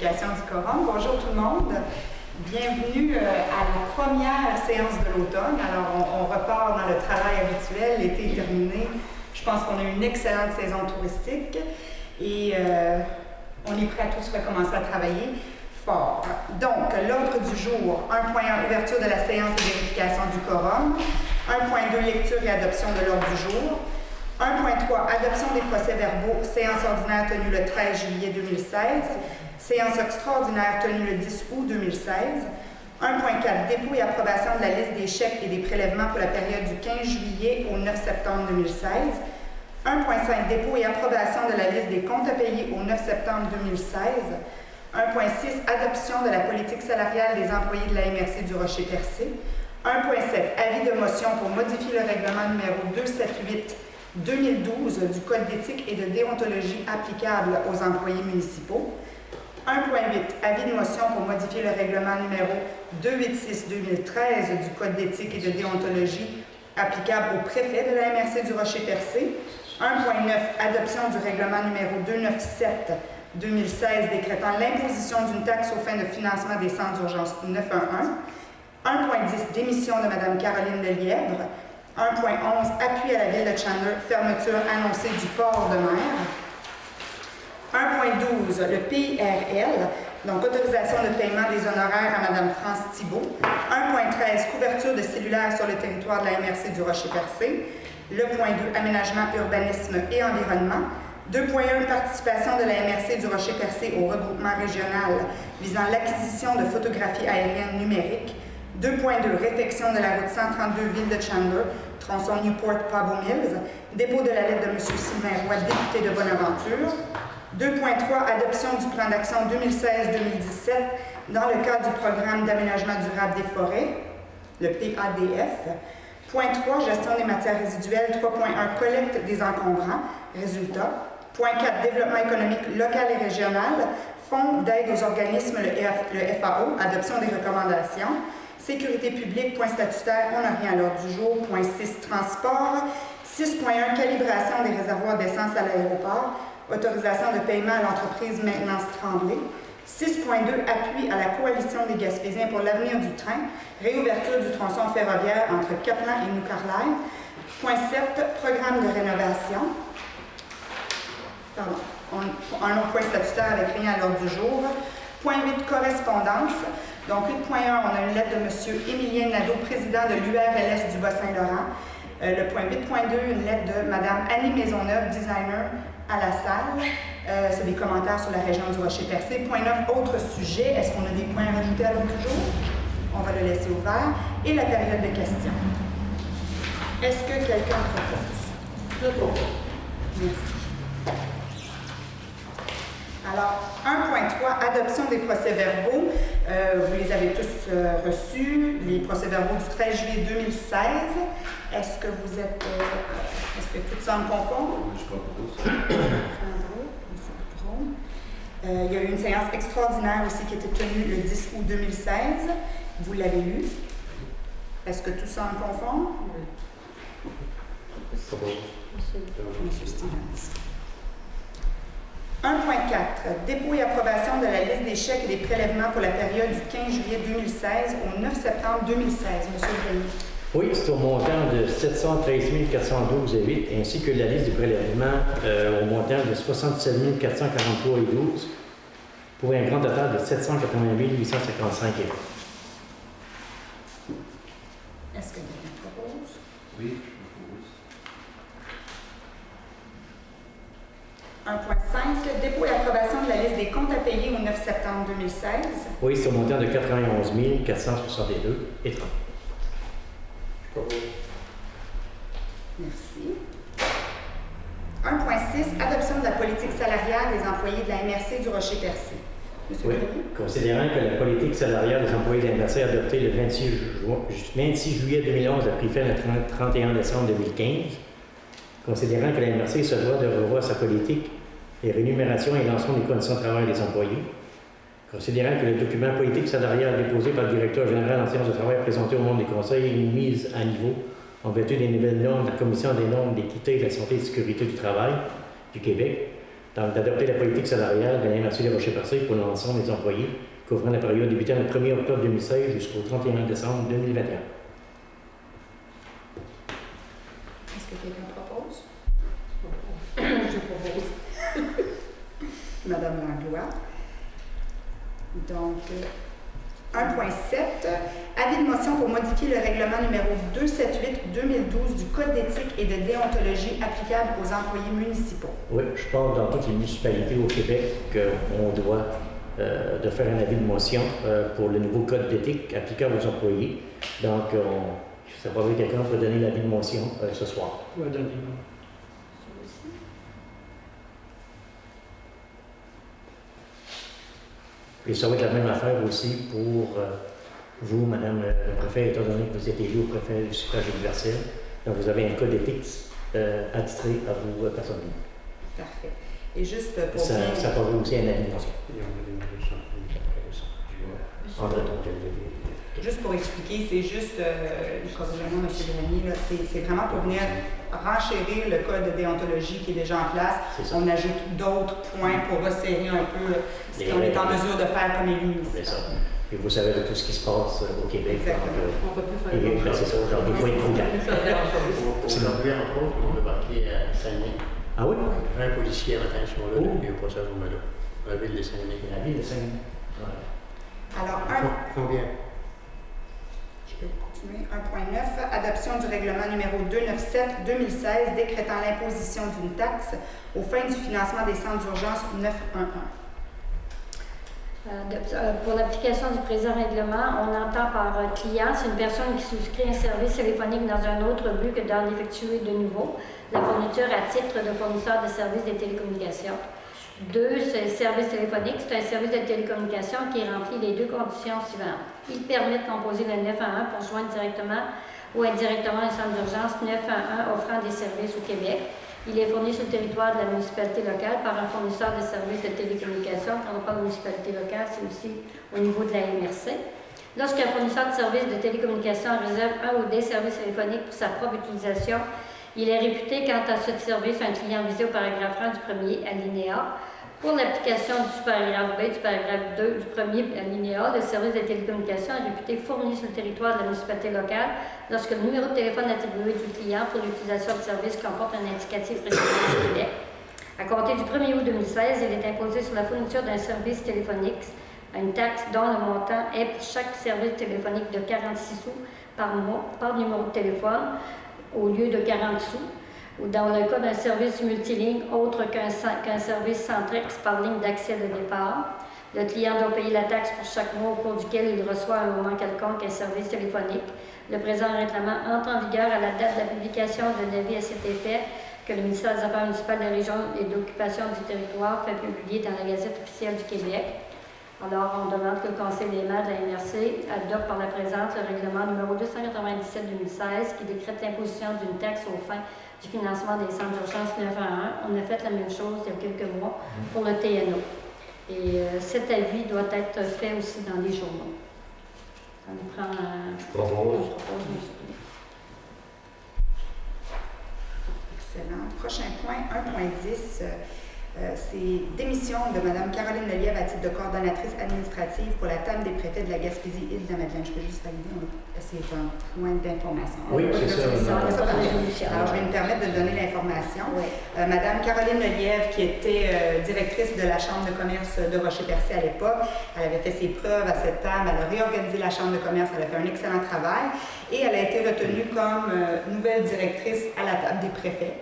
vérification du quorum. Bonjour tout le monde. Bienvenue à la première séance de l'automne. Alors, on repart dans le travail habituel. L'été est terminé. Je pense qu'on a eu une excellente saison touristique et on est prêt à tous recommencer à travailler fort. Donc, l'ordre du jour, 1.1, ouverture de la séance de vérification du quorum. 1.2, lecture et adoption de l'ordre du jour. 1.3, adoption des procès-verbaux, séance ordinaire tenue le 13 juillet 2016, séance extraordinaire tenue le 10 août 2016. 1.4, dépôt et approbation de la liste des chèques et des prélèvements pour la période du 15 juillet au 9 septembre 2016. 1.5, dépôt et approbation de la liste des comptes à payer au 9 septembre 2016. 1.6, adoption de la politique salariale des employés de la MRC du Rocher-Percé. 1.7, avis de motion pour modifier le règlement numéro 278/2012 du Code d'éthique et de déontologie applicable aux employés municipaux. 1.8, avis de motion pour modifier le règlement numéro 286/2013 du Code d'éthique et de déontologie applicable au préfet de la MRC du Rocher-Percé. 1.9, adoption du règlement numéro 297/2016 décrétant l'imposition d'une taxe aux fins de financement des centres d'urgence 911. 1.10, démission de Mme Caroline Lelièvre. 1.11, appui à la ville de Chandler, fermeture annoncée du port de mer. 1.12, le PIRL, donc autorisation de paiement des honoraires à Mme France Thibault. 1.13, couverture de cellulaire sur le territoire de la MRC du Rocher-Percé. Le point 2, aménagement, urbanisme et environnement. 2.1, participation de la MRC du Rocher-Percé au regroupement régional visant l'acquisition de photographies aériennes numériques. 2.2, réfection de la route 132 Ville de Chandler, tronçon Newport-Pabot Mills. Dépôt de la lettre de M. Sylvain Roy, député de Bonaventure. 2.3, adoption du plan d'action 2016-2017 dans le cadre du programme d'aménagement durable des forêts, le PADF. Point 3, gestion des matières résiduelles. 3.1, collecte des encombrants. Résultat. Point 4, développement économique local et régional. Fonds d'aide aux organismes, le FAO. Adoption des recommandations. Sécurité publique, point statutaire, on n'a rien à l'ordre du jour. Point 6, transport. 6.1, calibration des réservoirs d'essence à l'aéroport. Autorisation de paiement à l'entreprise Maintenance Tremblay. 6.2, appui à la coalition des Gaspésiens pour l'avenir du train. Réouverture du tronçon ferroviaire entre Caplan et New Carlisle. Point 7, programme de rénovation. Pardon, un autre point statutaire avec rien à l'ordre du jour. Point 8, correspondance. Donc, 8.1, on a une lettre de M. Émilien Nadeau, président de l'URLS du Bas-Saint-Laurent. Le point 8.2, une lettre de Mme Annie Maisonneuve, designer à la salle. C'est des commentaires sur la région du Rocher-Percé. Point 9, autre sujet. Est-ce qu'on a des points à rajouter à l'ordre du jour? On va le laisser ouvert. Et la période de questions. Est-ce que quelqu'un propose? Je propose. Merci. Alors, 1.3, adoption des procès-verbaux. Vous les avez tous reçus, les procès-verbaux du 13 juillet 2016. Est-ce que vous êtes... est-ce que tout semble conforme? Je propose. Il y a eu une séance extraordinaire aussi qui était tenue le 10 août 2016. Vous l'avez lu. Est-ce que tout semble conforme? Oui. Je propose. Monsieur Stevens. 1.4, dépôt et approbation de la liste des chèques et des prélèvements pour la période du 15 juillet 2016 au 9 septembre 2016. Monsieur Grenier. Oui, c'est au montant de 713 412,08 ainsi que la liste des prélèvements au montant de 77 443,12 pour un grand total de 780 855,20. Est-ce que quelqu'un propose? Oui, je propose. 1.5, dépôt et approbation de la liste des comptes à payer au 9 septembre 2016. Oui, c'est au montant de 91 462,30. Je propose. Merci. 1.6, adoption de la politique salariale des employés de la MRC du Rocher-Percé. Monsieur Oui, Grenier. considérant que la politique salariale des employés de la MRC adoptée le 26 juillet 2011 a pris fin le 31 décembre 2015, considérant que la MRC se doit de revoir sa politique et rémunération et lancement des conditions de travail des employés, considérant que le document politique salarial déposé par le directeur général en séance de travail présenté au monde des conseils est une mise à niveau en vertu des nouvelles normes de la Commission des normes d'équité, de la santé et de sécurité du travail du Québec, Donc, d'adopter la politique salariale de la MRC de Rocher-Percé pour l'ensemble des employés, couvrant la période débutant le 1er octobre 2016 jusqu'au 31 décembre 2021. Est-ce que quelqu'un propose? Je propose. Madame Langlois. Donc, 1.7, avis de motion pour modifier le règlement numéro 278-2012 du Code d'éthique et de déontologie applicable aux employés municipaux. Oui, je pense dans toutes les municipalités au Québec qu'on doit de faire un avis de motion pour le nouveau Code d'éthique applicable aux employés. Donc, ça va avoir quelqu'un pour donner l'avis de motion ce soir. Ouais, donner. Et ça va être la même affaire aussi pour vous, Madame le préfet, étant donné que vous êtes élu au préfet du suffrage universel. Donc, vous avez un code d'éthique attitré à vous personnellement. Parfait. Et juste pour Ça bien... va aussi un avis de motion. Juste pour expliquer, c'est juste, corrigez-moi, M. Grenier, là, c'est vraiment pour venir renchérir le code de déontologie qui est déjà en place. On ajoute d'autres points pour resserrer un peu ce qu'on est en mesure de faire comme élu municipal. Et vous savez de tout ce qui se passe au Québec. Exactement. On peut plus faire Et c'est ça, genre des points de contact. Aujourd'hui, entre autres, on a marqué à Saguenay. Ah oui? Un policier en attention là, Oh. depuis au passage au Malo. La ville de Saguenay. La ville de Saguenay. Ouais. Alors, Combien? je vais continuer. 1.9, adoption du règlement numéro 297-2016 décrétant l'imposition d'une taxe aux fins du financement des centres d'urgence 911. Pour l'application du présent règlement, on entend par client, c'est une personne qui souscrit un service téléphonique dans un autre but que d'en effectuer de nouveau, la fourniture à titre de fournisseur de services de télécommunications. 2, c'est le service téléphonique, c'est un service de télécommunication qui remplit les deux conditions suivantes. Il permet de composer le 911 pour joindre directement ou indirectement un centre d'urgence 911 offrant des services au Québec. Il est fourni sur le territoire de la municipalité locale par un fournisseur de services de télécommunications. Quand on parle de municipalité locale, c'est aussi au niveau de la MRC. Lorsqu'un fournisseur de services de télécommunications réserve un ou des services téléphoniques pour sa propre utilisation, il est réputé quant à ce service un client visé au paragraphe 1 du premier alinéa. Pour l'application du paragraphe B du paragraphe 2 du premier alinéa, le service de télécommunication est réputé fourni sur le territoire de la municipalité locale lorsque le numéro de téléphone attribué du client pour l'utilisation de service comporte un indicatif régional du Québec. À compter du 1er août 2016, il est imposé sur la fourniture d'un service téléphonique une taxe dont le montant est pour chaque service téléphonique de 46 sous par mois par numéro de téléphone au lieu de 40 sous. Ou dans le cas d'un service multiligne autre qu'un service Centrex par ligne d'accès de départ, le client doit payer la taxe pour chaque mois au cours duquel il reçoit à un moment quelconque un service téléphonique. Le présent règlement entre en vigueur à la date de la publication de l'avis à cet effet que le ministère des Affaires municipales de la région et de l'occupation du territoire fait publier dans la Gazette officielle du Québec. Alors, on demande que le Conseil des maires de la MRC adopte par la présente le règlement numéro 297-2016 qui décrète l'imposition d'une taxe aux fins du financement des centres d'urgence 911. On a fait la même chose il y a quelques mois pour le TNO. Et cet avis doit être fait aussi dans les journaux. Ça nous prend un... Je propose. Excellent. Prochain point, 1.10. C'est démission de Mme Caroline Lelièvre à titre de coordonnatrice administrative pour la table des préfets de la Gaspésie-Île-de-Madeleine. Je peux juste valider, c'est un point d'information. Oui, c'est ça. Alors, je vais me permettre de donner l'information. Oui. Mme Caroline Lelièvre, qui était directrice de la Chambre de commerce de Rocher-Percé à l'époque, elle avait fait ses preuves à cette table, elle a réorganisé la Chambre de commerce, elle a fait un excellent travail et elle a été retenue comme nouvelle directrice à la table des préfets.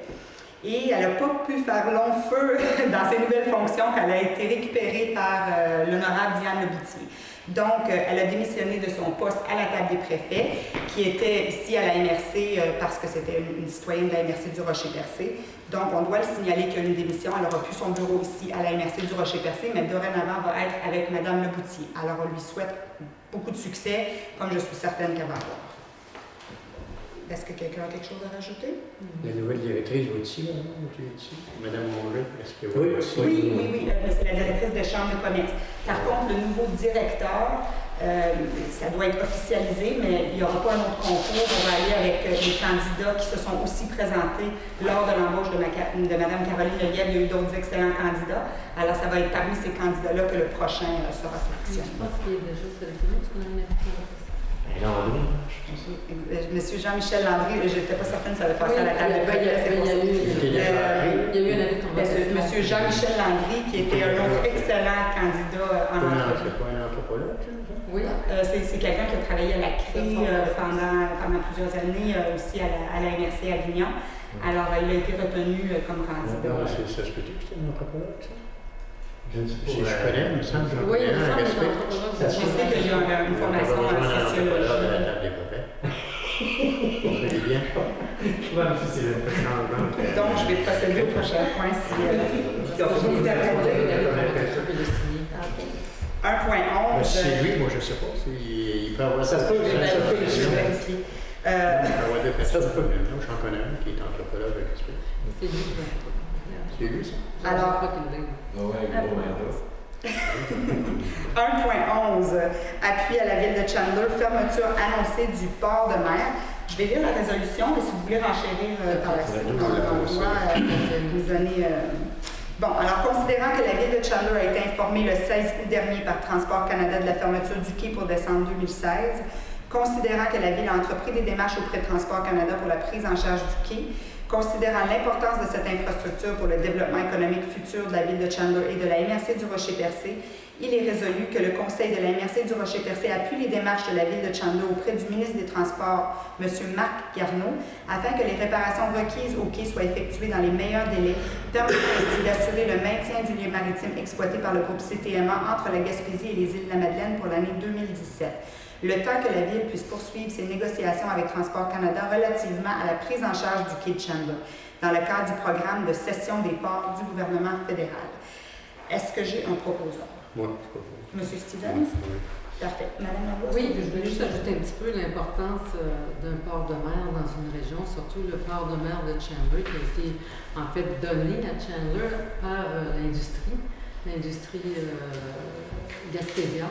Et elle n'a pas pu faire long feu dans ses nouvelles fonctions qu'elle a été récupérée par l'honorable Diane Leboutillier. Donc, elle a démissionné de son poste à la table des préfets, qui était ici à la MRC parce que c'était une citoyenne de la MRC du Rocher-Percé. Donc, on doit le signaler qu'il y a une démission. Elle n'aura plus son bureau ici à la MRC du Rocher-Percé, mais dorénavant va être avec Mme Leboutillier. Alors, on lui souhaite beaucoup de succès, comme je suis certaine qu'elle va avoir. Est-ce que quelqu'un a quelque chose à rajouter? La nouvelle directrice va ici, là, Madame Mongeau, est-ce que Oui, va ici? Oui, c'est la directrice de Chambre de commerce. Par contre, le nouveau directeur, Ça doit être officialisé, mais il n'y aura pas un autre concours. On va aller avec les candidats qui se sont aussi présentés lors de l'embauche de Mme Caroline Leguel. Il y a eu d'autres excellents candidats. Alors, ça va être parmi ces candidats-là que le prochain sera sélectionné. Je pense qu'il est déjà sélectionné parce qu'on a une invitation. Monsieur Jean-Michel Landry, je n'étais pas certaine que ça avait passé à la table de il y a eu un avis de conversation. Monsieur Jean-Michel Landry, qui était un autre excellent candidat en entreprise. C'est pas un anthropologue, ça? Oui. C'est quelqu'un qui a travaillé à la CRI pendant plusieurs années, aussi à la MRC à Avignon. Alors, il a été retenu comme candidat. Ça se peut-tu que c'était un anthropologue, ça? Je ne sais Je connais, il me semble, j'en Oui, il connais me un, semble respect. Je sais qu'il y a une formation en sociologie. De la table des copains. C'est bien. Ouais, mais c'est le précédent. Donc, je vais procéder au prochain point. Si, vous Mais 1.11. c'est lui, moi je sais pas. Il peut avoir Ça se peut, Je vérifie. Il peut avoir deux personnes. Moi, j'en connais un qui est anthropologue avec respect. C'est lui. C'est lui, ça? Alors, Je crois qu'il l'a. Ouais, bon, 1.11, appui à la ville de Chandler, fermeture annoncée du port de mer. Je vais lire la résolution, mais si vous voulez renchérir par la suite, on va vous donner. Bon, alors, considérant que la ville de Chandler a été informée le 16 août dernier par Transport Canada de la fermeture du quai pour décembre 2016, considérant que la ville a entrepris des démarches auprès de Transport Canada pour la prise en charge du quai, considérant l'importance de cette infrastructure pour le développement économique futur de la ville de Chandler et de la MRC du Rocher-Percé, il est résolu que le Conseil de la MRC du Rocher-Percé appuie les démarches de la ville de Chandler auprès du ministre des Transports, M. Marc Garneau, afin que les réparations requises au quai soient effectuées dans les meilleurs délais, permettant ainsi d'assurer le maintien du lien maritime exploité par le groupe CTMA entre la Gaspésie et les îles de la Madeleine pour l'année 2017. Le temps que la Ville puisse poursuivre ses négociations avec Transport Canada relativement à la prise en charge du quai de Chandler, dans le cadre du programme de cession des ports du gouvernement fédéral. Est-ce que j'ai un proposeur? Moi, je crois pas. Monsieur Stevens? Oui. Parfait. Madame Lambert? Oui, je voulais juste ajouter un petit peu l'importance d'un port de mer dans une région, surtout le port de mer de Chandler, qui a été en fait donné à Chandler par l'industrie Gaspésia.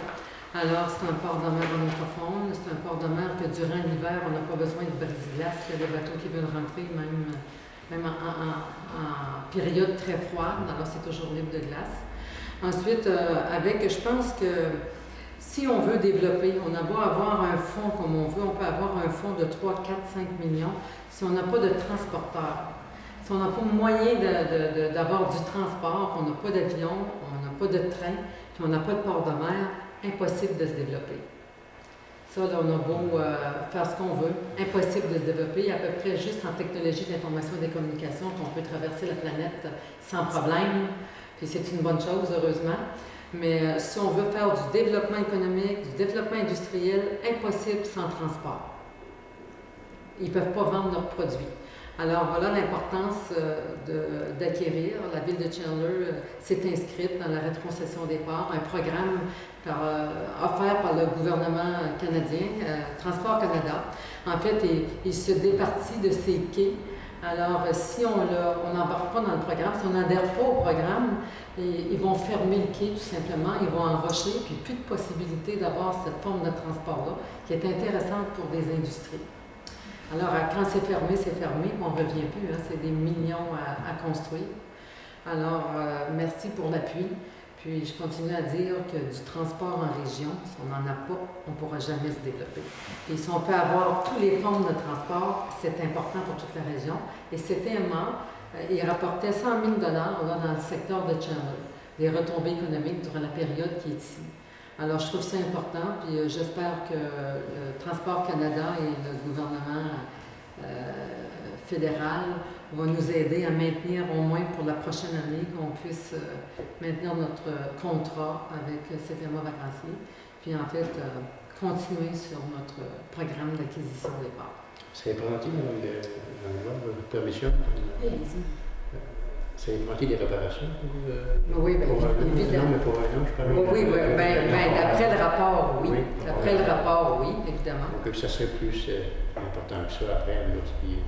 Alors, c'est un port de mer en profonde, c'est un port de mer que durant l'hiver, on n'a pas besoin de brise-glace, il y a des bateaux qui veulent rentrer, même en période très froide, alors c'est toujours libre de glace. Ensuite, je pense que si on veut développer, on a beau avoir un fonds comme on veut, on peut avoir un fonds de 3, 4, 5 millions, si on n'a pas de transporteur, si on n'a pas moyen d'avoir du transport, on n'a pas d'avion, on n'a pas de train, puis on n'a pas de port de mer, impossible de se développer. Ça, là, on a beau faire ce qu'on veut, impossible de se développer, à peu près juste en technologie de l'information et des communications qu'on peut traverser la planète sans problème, puis c'est une bonne chose, heureusement. Mais si on veut faire du développement économique, du développement industriel, impossible sans transport. Ils ne peuvent pas vendre leurs produits. Alors voilà l'importance d'acquérir. La ville de Chandler s'est inscrite dans la rétrocession des ports, un programme offert par le gouvernement canadien, Transport Canada. En fait, il se départit de ses quais. Alors, si on n'embarque pas dans le programme, si on n'adhère pas au programme, ils vont fermer le quai tout simplement, ils vont enrocher, puis plus de possibilité d'avoir cette forme de transport-là, qui est intéressante pour des industries. Alors, quand c'est fermé, on ne revient plus, hein, c'est des millions à construire. Alors, merci pour l'appui. Puis, je continue à dire que du transport en région, si on n'en a pas, on ne pourra jamais se développer. Et si on peut avoir tous les formes de transport, c'est important pour toute la région. Et CTMA, il rapportait 100 000 $ là, dans le secteur de Chandler, des retombées économiques durant la période qui est ici. Alors, je trouve ça important, puis j'espère que le Transport Canada et le gouvernement fédéral vont nous aider à maintenir au moins pour la prochaine année, qu'on puisse maintenir notre contrat avec CTMA Vacancier, puis en fait, continuer sur notre programme d'acquisition des parts. C'est implanté, Mme votre permission? Oui, allez-y. C'est implanté des réparations? Oui, bien évidemment. Non, mais pour un an, je parle. Oui, d'après le rapport, oui. D'après le rapport, oui, évidemment. Donc, ça serait plus important que ça après, lorsqu'ils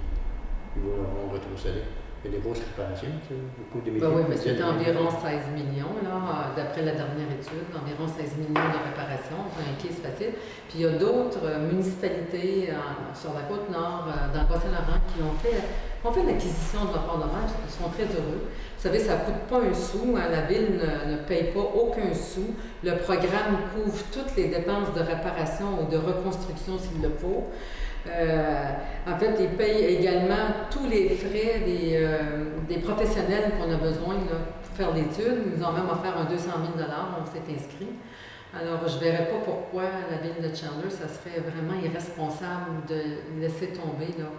vont retrousser. Il y a des grosses réparations, ça, beaucoup de Ben oui, mais c'est environ 16 millions, là, d'après la dernière étude, environ 16 millions de réparations, un case facile. Puis il y a d'autres municipalités sur la côte nord, dans le Bas-Saint-Laurent, qui ont fait l'acquisition de rapport dommage. Ils sont très heureux. Vous savez, ça ne coûte pas un sou, hein, la ville ne paye pas aucun sou. Le programme couvre toutes les dépenses de réparation ou de reconstruction s'il le faut. En fait, ils payent également tous les frais des professionnels qu'on a besoin là, pour faire l'étude. Ils nous ont même offert un 200 000 $, on s'est inscrit. Alors, je ne verrais pas pourquoi la ville de Chandler, ça serait vraiment irresponsable de laisser tomber là,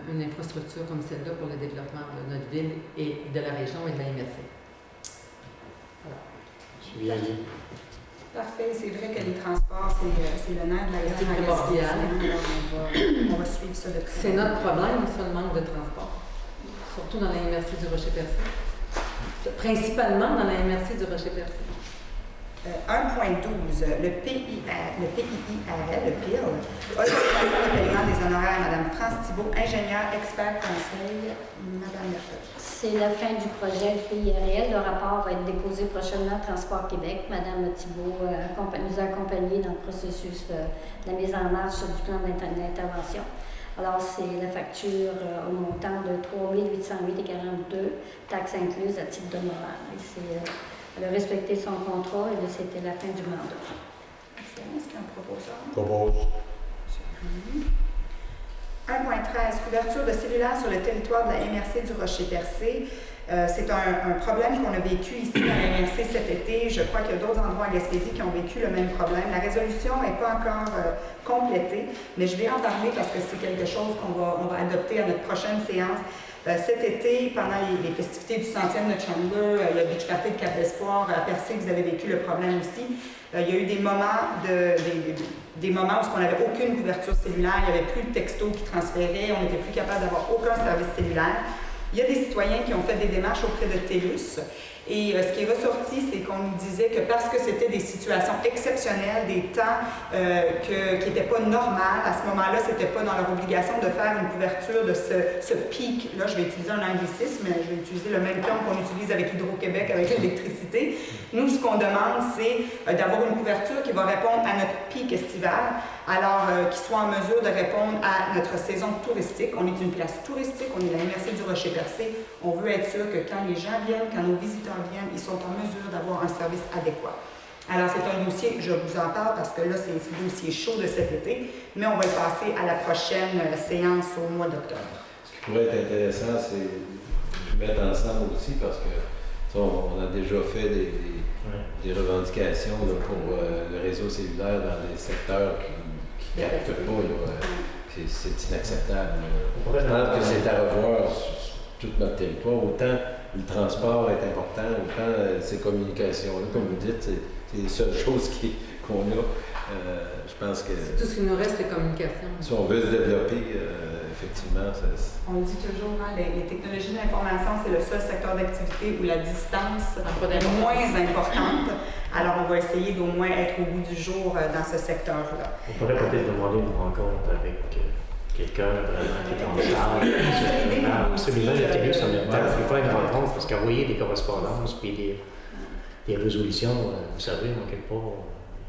une infrastructure comme celle-là pour le développement de notre ville et de la région et de la MRC. Bien dit. Parfait. C'est vrai que les transports, c'est le nerf de la C'est guerre. primordial. On va suivre ça de près. C'est notre problème, ça, le manque de transport. Surtout dans la MRC du Rocher-Percé. Principalement dans la MRC du Rocher-Percé. 1.12, le PIIRL, le PIL, autorisation de paiement des honoraires à Mme France Thibault, ingénieure, expert conseil. Mme Merkel. C'est la fin du projet du PIRL. Le rapport va être déposé prochainement à Transport Québec. Mme Thibault nous a accompagnés dans le processus de la mise en marche du plan d'intervention. Alors, c'est la facture au montant de 3 808,42, taxes incluses à titre d'honoraire. Elle a respecté son contrat et c'était la fin du mandat. Excellent. Est-ce qu'il y a un proposeur? Propose. 1.13, couverture de cellulaire sur le territoire de la MRC du Rocher-Percé. C'est un problème qu'on a vécu ici dans la MRC cet été. Je crois qu'il y a d'autres endroits à Gaspésie qui ont vécu le même problème. La résolution n'est pas encore complétée, mais je vais en parler parce que c'est quelque chose qu'on va adopter à notre prochaine séance. Cet été, pendant les festivités du 100e de Chandler, le Beach Party de Cap-d'Espoir, à Percé, vous avez vécu le problème aussi. Il y a eu des moments où on n'avait aucune couverture cellulaire, il n'y avait plus de textos qui transféraient, on n'était plus capable d'avoir aucun service cellulaire. Il y a des citoyens qui ont fait des démarches auprès de TELUS. Et ce qui est ressorti, c'est qu'on nous disait que parce que c'était des situations exceptionnelles, des temps qui n'étaient pas normales, à ce moment-là, ce n'était pas dans leur obligation de faire une couverture de ce pic. Là, je vais utiliser un anglicisme, je vais utiliser le même terme qu'on utilise avec Hydro-Québec, avec l'électricité. Nous, ce qu'on demande, c'est d'avoir une couverture qui va répondre à notre pic estival, alors qui soit en mesure de répondre à notre saison touristique. On est une place touristique, on est la MRC du Rocher-Percé. On veut être sûr que quand les gens viennent, quand nos visiteurs viennent, ils sont en mesure d'avoir un service adéquat. Alors, c'est un dossier, je vous en parle parce que là, c'est le dossier chaud de cet été, mais on va le passer à la prochaine séance au mois d'octobre. Ce qui pourrait être intéressant, c'est de mettre ensemble aussi parce que on a déjà fait des revendications là, pour le réseau cellulaire dans des secteurs qui ne captent pas. C'est inacceptable. Je pense que c'est à revoir sur tout notre territoire. Autant le transport est important, autant ces communications-là, comme vous dites, c'est les seules choses qu'on a. Je pense que Tout ce qui nous reste, c'est communication. si on veut se développer, effectivement, On le dit toujours, hein, les technologies de l'information, c'est le seul secteur d'activité où la distance est moins importante. Alors, on va essayer d'au moins être au bout du jour dans ce secteur-là. On pourrait peut-être demander une rencontre avec quelqu'un vraiment qui est en charge. Absolument, le TELUS en même temps. Il faut faire une rencontre parce qu'envoyer des correspondances et des résolutions, vous savez, en quelque part,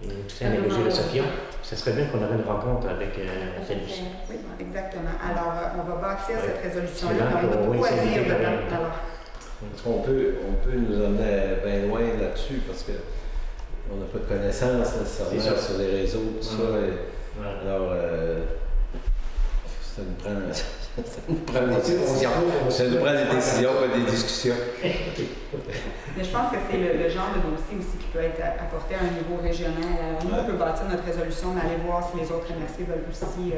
il nous tient à la de Sophia. Ce serait bien qu'on aurait une rencontre avec TELUS. Oui, exactement. Alors, on va bâtir cette résolution-là. C'est On a beaucoup à dire dedans. Parce qu'on peut nous emmener bien loin là-dessus parce qu'on n'a pas de connaissances nécessairement sur les réseaux, tout ça. Alors, ça nous prend des décisions. Ça nous prend des décisions, pas des discussions. Mais je pense que c'est le genre de dossier aussi qui peut être apporté à un niveau régional. Nous, on peut bâtir notre résolution, mais aller voir si les autres MRC veulent aussi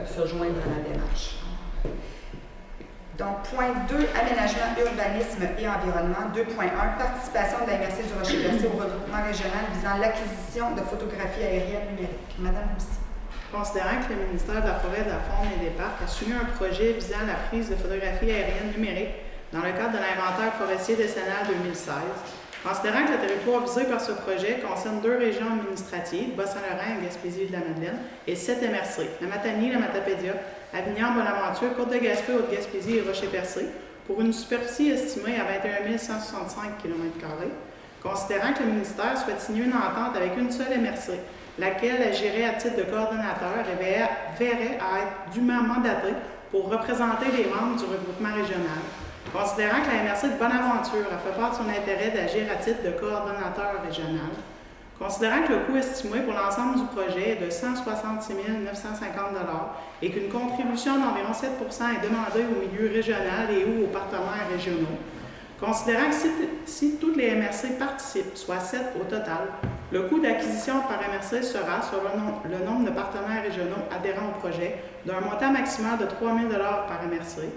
se joindre à la démarche. Donc, point 2, aménagement, urbanisme et environnement. 2.1, participation de la MRC du Rocher-Percé au regroupement régional visant l'acquisition de photographies aériennes numériques. Madame Roussy. Considérant que le ministère de la Forêt, de la Faune et des Parcs a soumis un projet visant la prise de photographies aériennes numériques dans le cadre de l'inventaire forestier décennal 2016, Considérant que le territoire visé par ce projet concerne 2 régions administratives, Bas-Saint-Laurent, Gaspésie et de la Madeleine, et 7 MRC, la Matanie, la Matapédia, Avignon, Bonaventure, Côte-de-Gaspé, Haute-Gaspésie et Rocher-Percé, pour une superficie estimée à 21 165 km², considérant que le ministère souhaite signer une entente avec une seule MRC, laquelle agirait à titre de coordonnateur et verrait à être dûment mandatée pour représenter les membres du regroupement régional. Considérant que la MRC de Bonaventure a fait part de son intérêt d'agir à titre de coordonnateur régional, considérant que le coût estimé pour l'ensemble du projet est de 166 950 $ et qu'une contribution d'environ 7 % est demandée au milieu régional et ou aux partenaires régionaux, considérant que si toutes les MRC participent, soit 7 au total, le coût d'acquisition par MRC sera, selon le nombre de partenaires régionaux adhérents au projet, d'un montant maximal de 3 000 $ par MRC,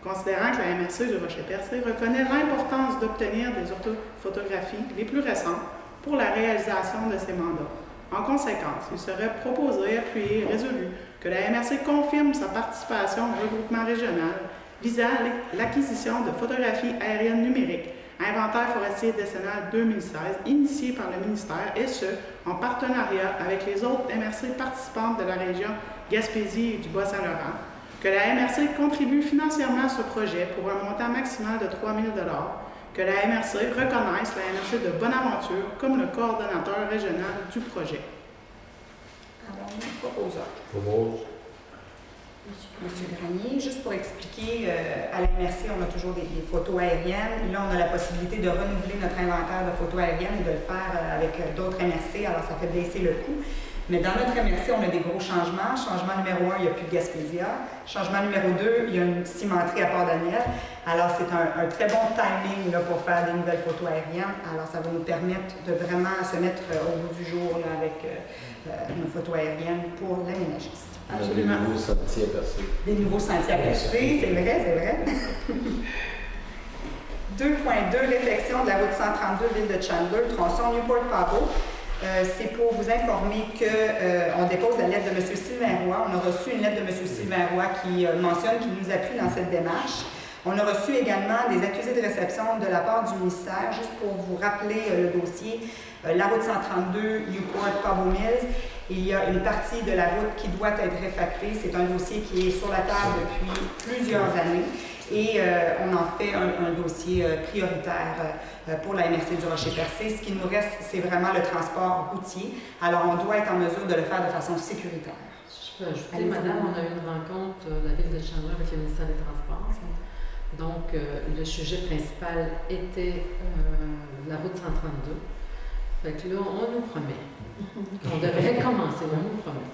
considérant que la MRC du Rocher-Percé reconnaît l'importance d'obtenir des orthophotographies les plus récentes pour la réalisation de ces mandats. En conséquence, il serait proposé, appuyé et résolu que la MRC confirme sa participation au regroupement régional visant l'acquisition de photographies aériennes numériques, inventaire forestier décennal 2016, initié par le ministère, et ce, en partenariat avec les autres MRC participantes de la région Gaspésie et du Bas-Saint-Laurent, que la MRC contribue financièrement à ce projet pour un montant maximal de 3 000 $, que la MRC reconnaisse la MRC de Bonaventure comme le coordonnateur régional du projet. Alors, proposeur. Propose. Monsieur Granier, juste pour expliquer, à la MRC, on a toujours des photos aériennes. Là, on a la possibilité de renouveler notre inventaire de photos aériennes et de le faire avec d'autres MRC, alors ça fait baisser le coût. Mais dans notre MRC, on a des gros changements. Changement numéro 1, il n'y a plus de Gaspésia. Changement numéro 2, il y a une cimenterie à Port-Daniel. Alors, c'est un très bon timing là, pour faire des nouvelles photos aériennes. Alors, ça va nous permettre de vraiment se mettre au bout du jour là, avec nos photos aériennes pour l'aménagiste. Des nouveaux sentiers à percer. Des nouveaux sentiers à percer, c'est vrai, c'est vrai. 2.2, réflexion de la route 132, ville de Chandler, tronçon Newport-Pabot. C'est pour vous informer qu'on dépose la lettre de M. Sylvain Roy. On a reçu une lettre de M. Sylvain Roy qui mentionne qu'il nous appuie dans cette démarche. On a reçu également des accusés de réception de la part du ministère, juste pour vous rappeler le dossier. La route 132, Newport-Pabot Mills, il y a une partie de la route qui doit être réfactée. C'est un dossier qui est sur la table depuis plusieurs années. Et on en fait un dossier prioritaire pour la MRC du Rocher-Percé. Ce qui nous reste, c'est vraiment le transport routier. Alors, on doit être en mesure de le faire de façon sécuritaire. Je peux ajouter, madame, on a eu une rencontre de la ville de Chandler avec le ministère des Transports. Donc, le sujet principal était la route 132. Fait que là, on nous promet qu'on devrait commencer, on nous promet.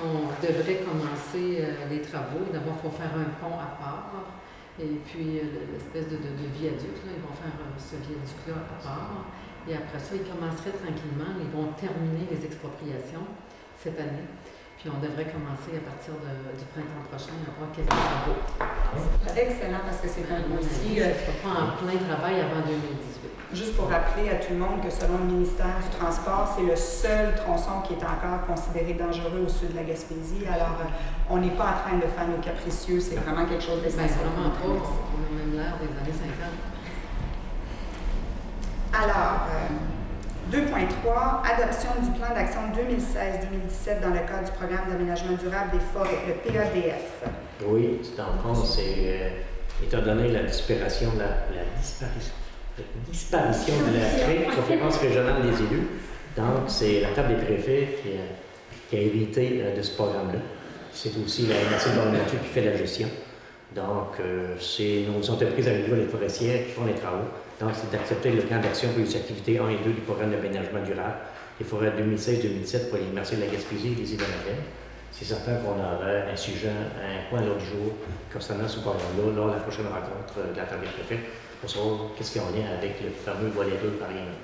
On devrait commencer les travaux. D'abord, il faut faire un pont à part. Et puis, l'espèce de viaduc, là, ils vont faire ce viaduc-là à part. Et après ça, ils commenceraient tranquillement. Ils vont terminer les expropriations cette année. Puis, on devrait commencer à partir du printemps prochain à avoir quelques travaux. C'est excellent parce que c'est un dossier. Ça ne sera pas en plein travail avant 2018. Juste pour rappeler à tout le monde que selon le ministère du Transport, c'est le seul tronçon qui est encore considéré dangereux au sud de la Gaspésie. Alors, on n'est pas en train de faire nos capricieux, c'est vraiment quelque chose d'essentiel. C'est vraiment pas. On a même l'air des années 50. Alors, 2.3, adoption du plan d'action 2016-2017 dans le cadre du programme d'aménagement durable des forêts, le PADF. Oui, dans le fond, c'est étant donné la disparition de la conférence régionale des élus. Donc, c'est la table des préfets qui a hérité de ce programme-là. C'est aussi la MRC de Bonaventure qui fait la gestion. Donc, c'est nos entreprises agricoles et forestières qui font les travaux. Donc, c'est d'accepter le plan d'action pour les activités 1 et 2 du programme d'aménagement durable des forêts 2016-2017 pour les MRC de la Gaspésie et les îles de la Madeleine. C'est certain qu'on aura un sujet, un point l'autre jour concernant ce programme-là, lors de la prochaine rencontre de la table des préfets, pour savoir qu'est-ce qu'il y a en lien avec le fameux volet 2 par exemple.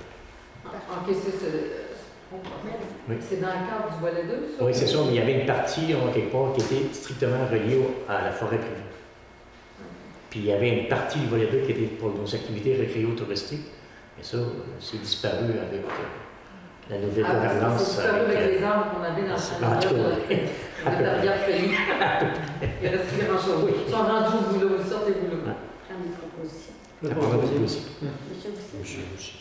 OK, c'est dans le cadre du volet 2, ça? Oui, c'est ça, mais il y avait une partie, quelque part, qui était strictement reliée à la forêt privée. Puis il y avait une partie du volet 2 qui était pour nos activités récréo-touristiques. Mais ça, c'est disparu avec la nouvelle gouvernance. C'est disparu avec les arbres qu'on avait dans la barrière pays. Il reste plus grand-chose. Ils sont rendus au boulot, ils sortent les boulots. Une proposition. La proposition. Monsieur Boucher.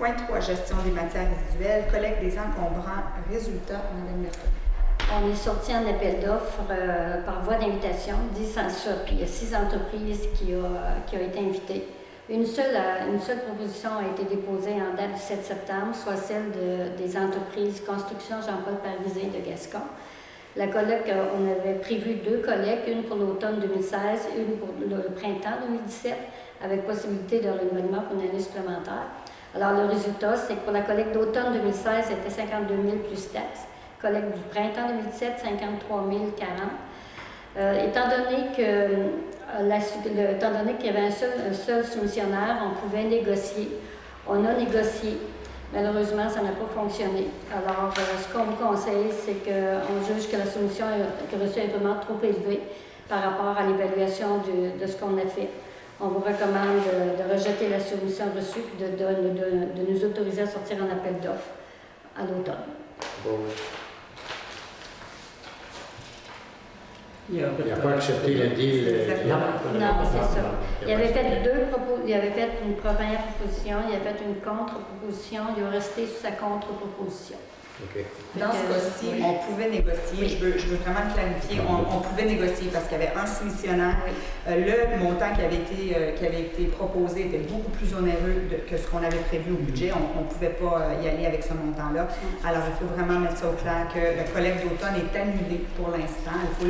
Point 3, gestion des matières résiduelles, collecte des encombrants. Résultat, Mme Merton. On est sorti en appel d'offres par voie d'invitation, 10 censures, puis il y a 6 entreprises qui ont été invitées. Une seule proposition a été déposée en date du 7 septembre, soit celle des entreprises Construction Jean-Paul Parisé de Gascon. La collecte, on avait prévu 2 collectes, une pour l'automne 2016 et une pour le printemps 2017, avec possibilité de renouvellement pour une année supplémentaire. Alors, le résultat, c'est que pour la collecte d'automne 2016, c'était 52 000 plus taxes. Collecte du printemps 2017, 53 040. Étant donné qu'il y avait un seul soumissionnaire, on pouvait négocier. On a négocié. Malheureusement, ça n'a pas fonctionné. Alors, ce qu'on vous conseille, c'est qu'on juge que la soumission reçue est vraiment trop élevée par rapport à l'évaluation de ce qu'on a fait. On vous recommande de rejeter la soumission reçue et de nous autoriser à sortir en appel d'offres à l'automne. Bon. Il n'a pas accepté le deal. Non, c'est ça. Il avait fait une première proposition, il avait fait une contre-proposition, il a resté sur sa contre-proposition. Okay. Dans ce cas-ci, on pouvait négocier. Je veux vraiment clarifier. On pouvait négocier parce qu'il y avait un soumissionnaire. Le montant qui avait été proposé était beaucoup plus onéreux que ce qu'on avait prévu au budget. On ne pouvait pas y aller avec ce montant-là. Alors, il faut vraiment mettre ça au clair que la collecte d'automne est annulée pour l'instant. Il faut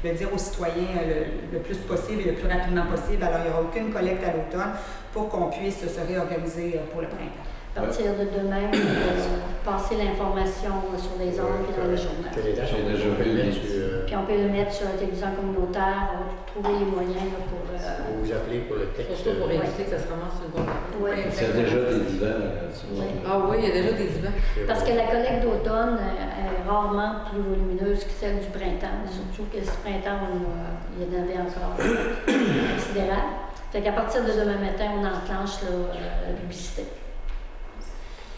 le dire aux citoyens le plus possible et le plus rapidement possible. Alors, il n'y aura aucune collecte à l'automne pour qu'on puisse se réorganiser pour le printemps. À partir de demain, passer l'information sur les ondes et dans le journal. Puis on peut le mettre sur la télévision communautaire, on va trouver les moyens pour... Vous vous appelez pour le texte. Surtout pour éviter que ça se ramasse sur le bon. Oui. Il y a déjà des divans. Ah oui, il y a déjà des divans. Parce que la collecte d'automne est rarement plus volumineuse que celle du printemps. Surtout que ce printemps, il y en avait encore considérable. Fait qu'à partir de demain matin, on enclenche la publicité.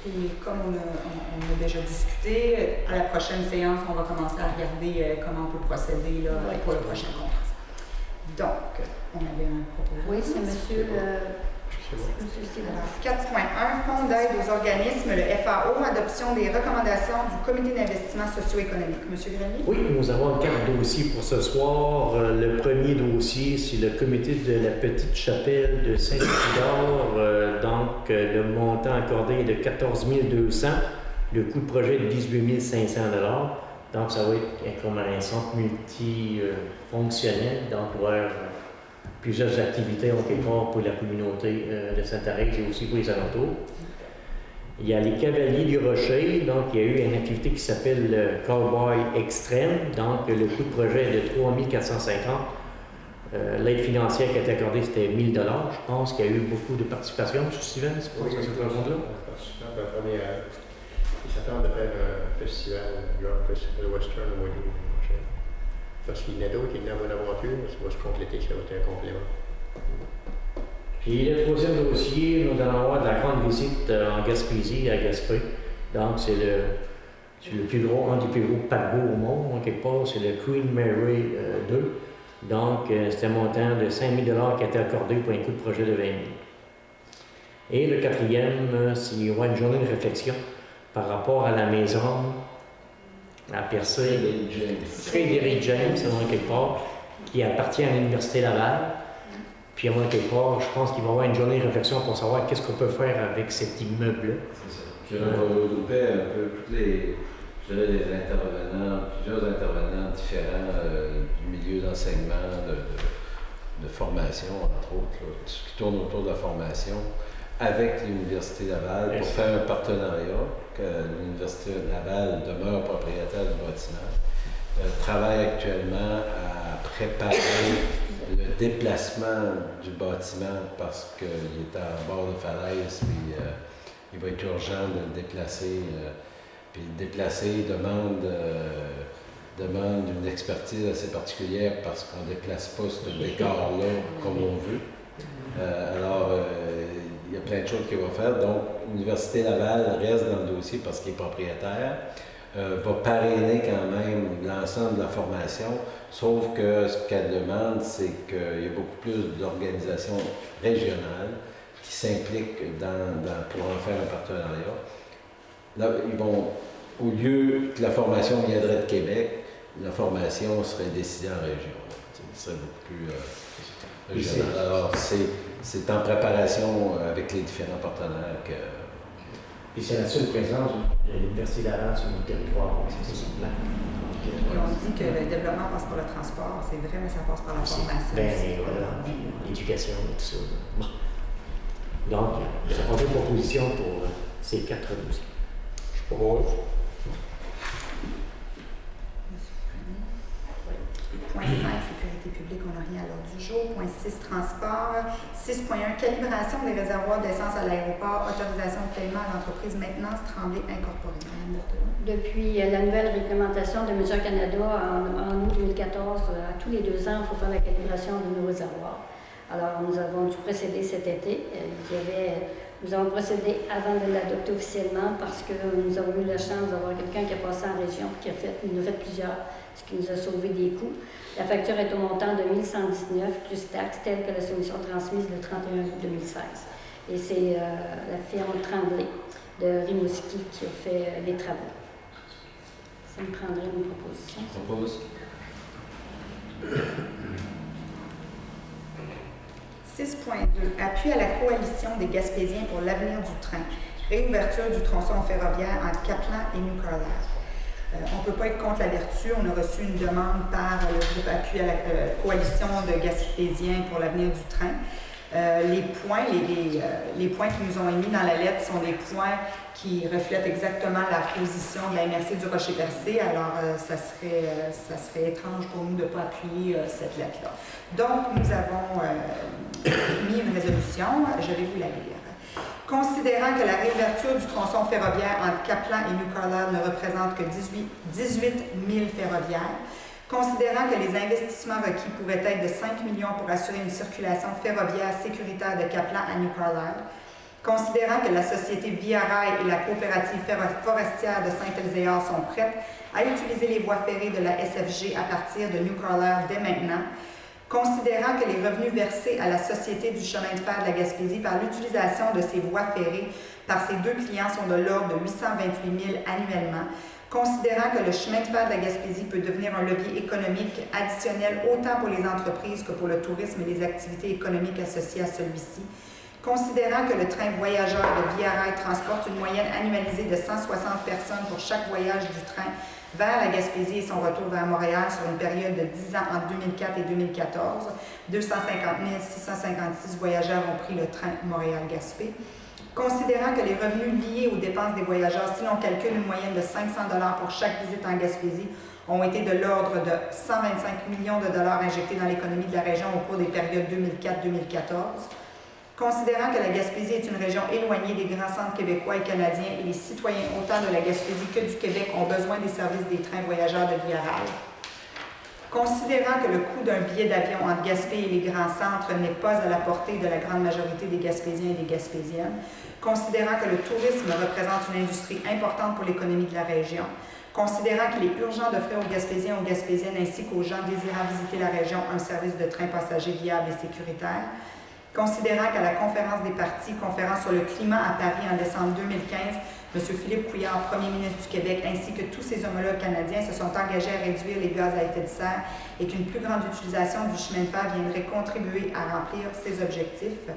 Et comme on a déjà discuté, à la prochaine séance, on va commencer à regarder comment on peut procéder pour le prochain contrat. Donc, on avait un propos. Oui, c'est monsieur... 4.1, Fonds d'aide aux organismes, le FAO, adoption des recommandations du Comité d'investissement socio-économique. Monsieur Grenier? Oui, nous avons 4 dossiers pour ce soir. Le premier dossier, c'est le comité de la Petite Chapelle de Saint-Isidore. Donc, le montant accordé est de 14 200. Le coût de projet est de 18 500 $. Donc, ça va être comme un centre multifonctionnel d'employeurs. Plusieurs activités ont été faites pour la communauté de Sainte-Thérèse et aussi pour les alentours. Il y a les Cavaliers du Rocher, donc il y a eu une activité qui s'appelle le Cowboy Extrême, donc le coût de projet est de 3 450. L'aide financière qui a été accordée, c'était 1 000 $. Je pense qu'il y a eu beaucoup de participation. M. Steven, c'est pour ça que c'est un monde-là? Ils s'attendent à faire un festival, genre un festival western au mois d'août prochain. Parce qu'il y en a d'autres qui ont une aventure, ça va se compléter, ça va être un complément. Puis le troisième dossier, nous allons avoir de la grande visite en Gaspésie, à Gaspé. Donc, c'est un des plus gros paquebots au monde, en quelque part, c'est le Queen Mary 2. Donc, c'est un montant de 5 000 $ qui a été accordé pour un coût de projet de 20 000. Et le quatrième, c'est qu'il y aura une journée de réflexion par rapport à la maison à Percé. Frédéric James, en quelque part, qui appartient à l'Université Laval. Puis, en quelque part, je pense qu'il va y avoir une journée de réflexion pour savoir qu'est-ce qu'on peut faire avec cet immeuble-là. C'est ça. Puis on va regrouper un peu plusieurs intervenants différents du milieu d'enseignement, de formation, entre autres, là, tout ce qui tourne autour de la formation, avec l'Université Laval pour faire un partenariat, que l'Université Laval demeure propriétaire du bâtiment, travaille actuellement à préparer le déplacement du bâtiment parce qu'il est en bord de falaise, puis il va être urgent de le déplacer. Puis le déplacer demande une expertise assez particulière parce qu'on ne déplace pas ce décor-là comme on veut. Il y a plein de choses qu'il va faire. Donc, l'Université Laval reste dans le dossier parce qu'il est propriétaire. Va parrainer quand même l'ensemble de la formation, sauf que ce qu'elle demande, c'est qu'il y a beaucoup plus d'organisations régionales qui s'impliquent pour en faire un partenariat. Là, ils vont, au lieu que la formation viendrait de Québec, la formation serait décidée en région. Ce serait beaucoup plus régional. Alors, c'est en préparation avec les différents partenaires que... Puis c'est la seule présence de l'Université Laval sur notre territoire, c'est son plan. Et on dit que le développement passe par le transport, c'est vrai, mais ça passe par la formation. Ben voilà, l'éducation et tout ça. Bon. Donc, ça prend une proposition pour ces 4 dossiers. Je propose. Point 5, sécurité publique, on n'a rien à l'ordre du jour. Point 6, transport. 6.1, calibration des réservoirs d'essence à l'aéroport, autorisation de paiement à l'entreprise Maintenance Tremblay Incorporée. Madame Berthelot. Depuis la nouvelle réglementation de Mesure Canada en août 2014, à tous les 2 ans, il faut faire la calibration de nos réservoirs. Alors, nous avons dû procéder cet été. Nous avons procédé avant de l'adopter officiellement parce que nous avons eu la chance d'avoir quelqu'un qui a passé en région et qui nous a fait plusieurs, ce qui nous a sauvé des coûts. La facture est au montant de 1119 plus taxes, telle que la soumission transmise le 31 août 2016. Et c'est la firme Tremblay de Rimouski qui a fait les travaux. Ça me prendrait une proposition. Je propose. 6.2, appui à la coalition des Gaspésiens pour l'avenir du train. Réouverture du tronçon ferroviaire entre Caplan et New Carlisle. On ne peut pas être contre la vertu. On a reçu une demande par le groupe appui à la coalition de Gaspésiens pour l'avenir du train. Les points qui nous ont émis dans la lettre sont des points qui reflètent exactement la position de la MRC du Rocher-Percé. Alors, ça serait étrange pour nous de ne pas appuyer cette lettre-là. Donc, nous avons mis une résolution. Je vais vous la lire. Considérant que la réouverture du tronçon ferroviaire entre Caplan et New Carlisle ne représente que 18 000 ferroviaires, considérant que les investissements requis pourraient être de 5 millions pour assurer une circulation ferroviaire sécuritaire de Caplan à New Carlisle, considérant que la société Via Rail et la coopérative forestière de Saint-Elzéar sont prêtes à utiliser les voies ferrées de la SFG à partir de New Carlisle dès maintenant, considérant que les revenus versés à la Société du chemin de fer de la Gaspésie par l'utilisation de ces voies ferrées par ses 2 clients sont de l'ordre de 828 000 annuellement, considérant que le chemin de fer de la Gaspésie peut devenir un levier économique additionnel autant pour les entreprises que pour le tourisme et les activités économiques associées à celui-ci, considérant que le train voyageur de Via Rail transporte une moyenne annualisée de 160 personnes pour chaque voyage du train vers la Gaspésie et son retour vers Montréal sur une période de 10 ans entre 2004 et 2014. 250 656 voyageurs ont pris le train Montréal-Gaspé. Considérant que les revenus liés aux dépenses des voyageurs, si l'on calcule une moyenne de 500 $ pour chaque visite en Gaspésie, ont été de l'ordre de 125 millions de dollars injectés dans l'économie de la région au cours des périodes 2004-2014. Considérant que la Gaspésie est une région éloignée des grands centres québécois et canadiens et les citoyens autant de la Gaspésie que du Québec ont besoin des services des trains voyageurs de Via Rail. Considérant que le coût d'un billet d'avion entre Gaspé et les grands centres n'est pas à la portée de la grande majorité des Gaspésiens et des Gaspésiennes, considérant que le tourisme représente une industrie importante pour l'économie de la région, considérant qu'il est urgent d'offrir aux Gaspésiens et aux Gaspésiennes ainsi qu'aux gens désirant visiter la région un service de train passager viable et sécuritaire, considérant qu'à la conférence des partis, conférence sur le climat à Paris en décembre 2015, M. Philippe Couillard, premier ministre du Québec, ainsi que tous ses homologues canadiens se sont engagés à réduire les gaz à effet de serre et qu'une plus grande utilisation du chemin de fer viendrait contribuer à remplir ces objectifs,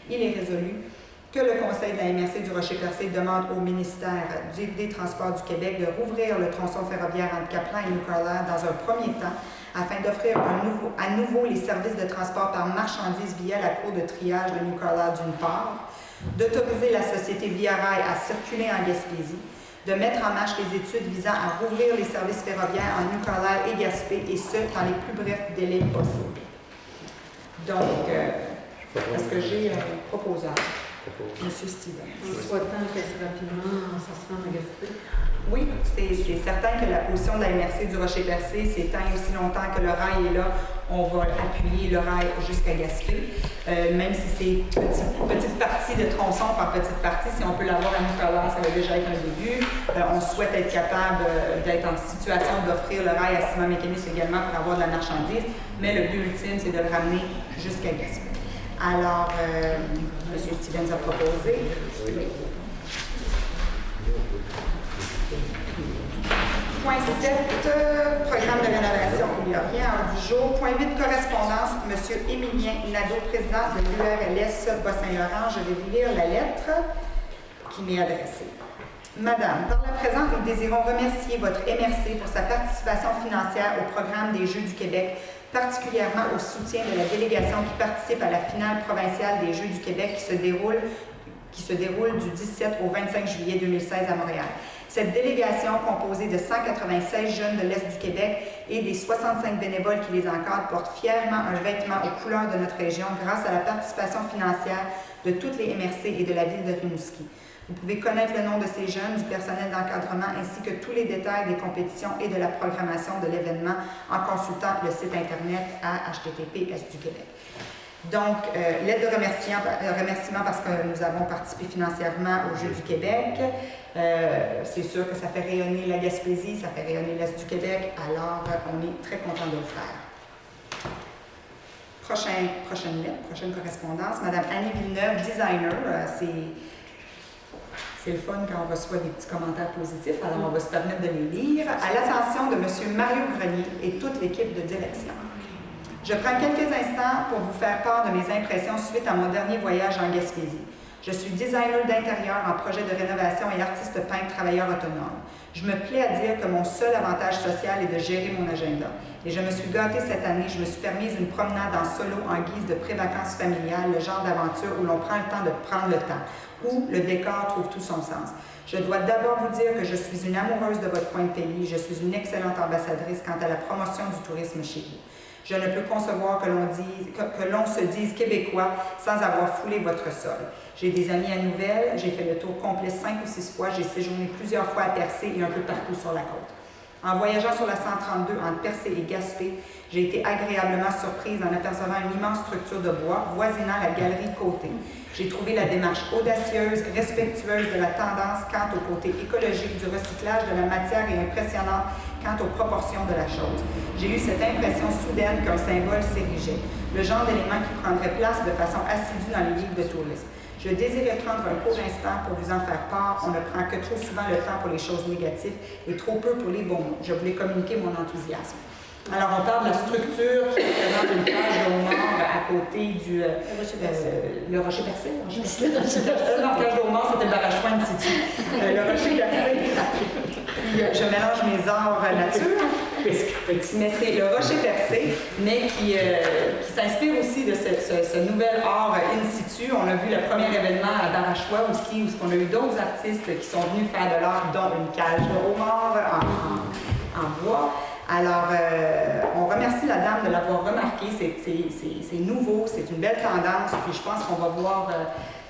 il est résolu que le Conseil de la MRC du Rocher-Percé demande au ministère des Transports du Québec de rouvrir le tronçon ferroviaire entre Caplan et New Carlisle dans un premier temps afin d'offrir à nouveau les services de transport par marchandises via la cour de triage de New Carlisle d'une part, d'autoriser la société Via Rail à circuler en Gaspésie, de mettre en marche les études visant à rouvrir les services ferroviaires en New Carlisle et Gaspé, et ce, dans les plus brefs délais possibles. Donc, est-ce que j'ai un proposeur? M. Stevens. En souhaitant qu'assez rapidement, ça se rende à Gaspé. Oui, c'est certain que la position de la MRC du Rocher-Percé, c'est tant et aussi longtemps que le rail est là, on va appuyer le rail jusqu'à Gaspé. Même si c'est petite partie de tronçon par petite partie, si on peut l'avoir à New Carlisle, ça va déjà être un début. On souhaite être capable d'être en situation d'offrir le rail à ciment mécanisme également pour avoir de la marchandise, mais le but ultime, c'est de le ramener jusqu'à Gaspé. Alors, M. Stevens a proposé. Point 7, programme de rénovation, il n'y a rien à l'ordre du jour. Point 8, correspondance, M. Émilien Nadeau, président de l'URLS Bas-Saint-Laurent. Je vais vous lire la lettre qui m'est adressée. Madame, par la présente, nous désirons remercier votre MRC pour sa participation financière au programme des Jeux du Québec, particulièrement au soutien de la délégation qui participe à la finale provinciale des Jeux du Québec qui se déroule du 17 au 25 juillet 2016 à Montréal. Cette délégation, composée de 196 jeunes de l'Est du Québec et des 65 bénévoles qui les encadrent, porte fièrement un vêtement aux couleurs de notre région grâce à la participation financière de toutes les MRC et de la ville de Rimouski. Vous pouvez connaître le nom de ces jeunes, du personnel d'encadrement ainsi que tous les détails des compétitions et de la programmation de l'événement en consultant le site Internet à https du Québec. Donc, lettre de remerciement parce que nous avons participé financièrement aux Jeux du Québec. C'est sûr que ça fait rayonner la Gaspésie, ça fait rayonner l'Est du Québec, alors on est très content de le faire. Prochaine lettre, prochaine correspondance. Madame Annie Villeneuve, designer. C'est le fun quand on reçoit des petits commentaires positifs, alors on va se permettre de les lire. À l'attention de M. Mario Grenier et toute l'équipe de direction. Je prends quelques instants pour vous faire part de mes impressions suite à mon dernier voyage en Gaspésie. Je suis designer d'intérieur en projet de rénovation et artiste peintre travailleur autonome. Je me plais à dire que mon seul avantage social est de gérer mon agenda. Et je me suis gâtée cette année, je me suis permise une promenade en solo en guise de pré-vacances familiales, le genre d'aventure où l'on prend le temps de prendre le temps, où le décor trouve tout son sens. Je dois d'abord vous dire que je suis une amoureuse de votre coin de pays, je suis une excellente ambassadrice quant à la promotion du tourisme chez vous. Je ne peux concevoir que l'on se dise québécois sans avoir foulé votre sol. J'ai des amis à Nouvelle, j'ai fait le tour complet 5 ou 6 fois, j'ai séjourné plusieurs fois à Percé et un peu partout sur la côte. En voyageant sur la 132 entre Percé et Gaspé, j'ai été agréablement surprise en apercevant une immense structure de bois voisinant la galerie Côté. J'ai trouvé la démarche audacieuse, respectueuse de la tendance quant au côté écologique du recyclage de la matière et impressionnante quant aux proportions de la chose. J'ai eu cette impression soudaine qu'un symbole s'érigeait, le genre d'élément qui prendrait place de façon assidue dans les livres de tourisme. Je désirais prendre un court instant pour vous en faire part. On ne prend que trop souvent le temps pour les choses négatives et trop peu pour les bons mots. Je voulais communiquer mon enthousiasme. Alors, on parle de la structure qui représente une cage de homard à côté du... le rocher percé. Non, cage de homard, c'était le Barachois de Titi. Le rocher percé. Je mélange mes arts nature. Mais c'est le rocher percé, mais qui s'inspire aussi de ce nouvel art in situ. On a vu le premier événement à Barachois aussi, où on a eu d'autres artistes qui sont venus faire de l'art, dont une cage de homard en bois. Alors, on remercie la dame de l'avoir remarqué. C'est nouveau, c'est une belle tendance, puis je pense qu'on va voir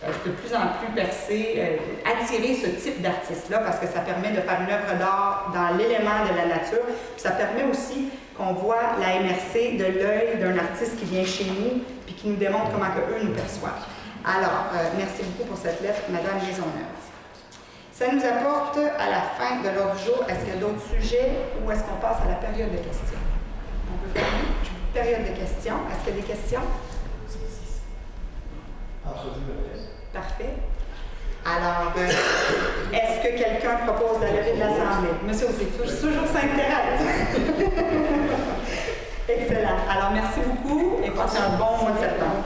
de plus en plus Percé attirer ce type d'artiste-là parce que ça permet de faire une œuvre d'art dans l'élément de la nature. Puis ça permet aussi qu'on voit la MRC de l'œil d'un artiste qui vient chez nous puis qui nous démontre comment eux nous perçoivent. Alors, merci beaucoup pour cette lettre, Madame Maisonneuve. Ça nous apporte à la fin de l'ordre du jour. Est-ce qu'il y a d'autres sujets ou est-ce qu'on passe à la période de questions? On peut faire une période de questions. Est-ce qu'il y a des questions? Parfait. Alors, est-ce que quelqu'un propose la levée de l'Assemblée? Monsieur aussi, toujours Sainte-Thérèse. Excellent. Alors, merci beaucoup et passez un bon mois de septembre.